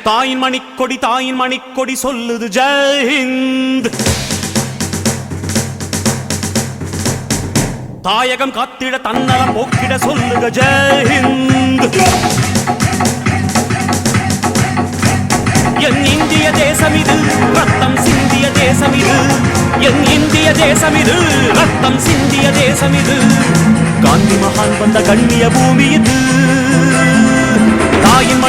தாயின் மணிக்கொடி சொல்லுது ஜெய் ஹிந்த். தாயகம் காத்திட தன்னலம் போக்கிட சொல்லுக ஜெய் ஹிந்த். என் இந்திய தேசம் இது ரத்தம் சிந்திய தேசம் இது, என் இந்திய தேசம் இது ரத்தம் சிந்திய தேசம் இது, காந்தி மகான் வந்த கண்ணிய பூமி இது. தாயின்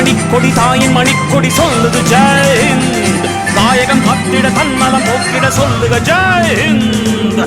மணிக்கொடி சொல்லுது ஜெய் ஹிந்த். தாயகம் காத்திட தன்னலம் போக்கிட சொல்லுக ஜெய் ஹிந்த்.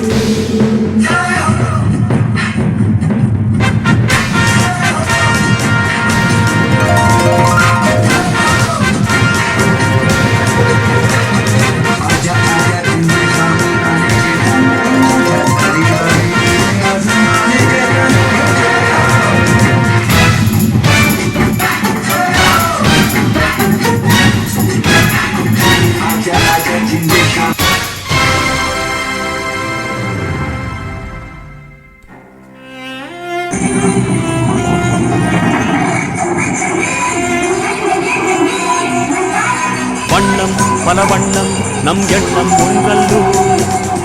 வண்ணம் பல வண்ணம் நம் எண்ணம் ஒன்றல்லோ,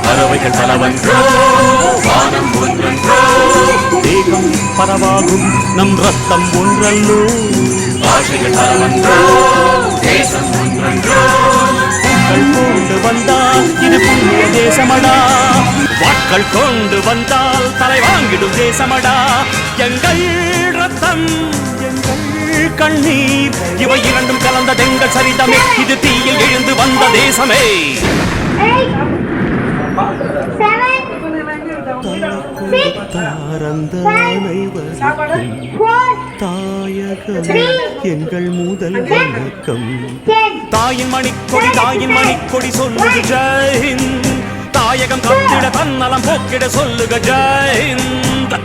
பறவைகள் பலவன்றோ வானம் ஒன்றன்றோ, தேகம் பரவாகும் நம் ரத்தம் ஒன்றல்லோ, பாஷைகள் பலவன்றோ தேசம் ஒன்றன்றோ, பூக்கள் கொண்டு வந்தால் இது புண்ணிய தேசமடா, வாட்கள் கொண்டு வந்தால் தலை வாங்கிடும் தேசமடா, எங்கள் ரத்தம் எங்கள் கண்ணீர் இவை இரண்டும் கலந்த தெங்கள் சரிதமே, இது தீயில் எழுந்து வந்த தேசமே. தாயகம் எங்கள் முதல் வணக்கம். தாயின் மணிக்கொடி சொல்லுக ஜெய் ஹிந்த். தாயகம் காத்திட தன்னலம் போக்கிட சொல்லுக ஜெய் ஹிந்த்.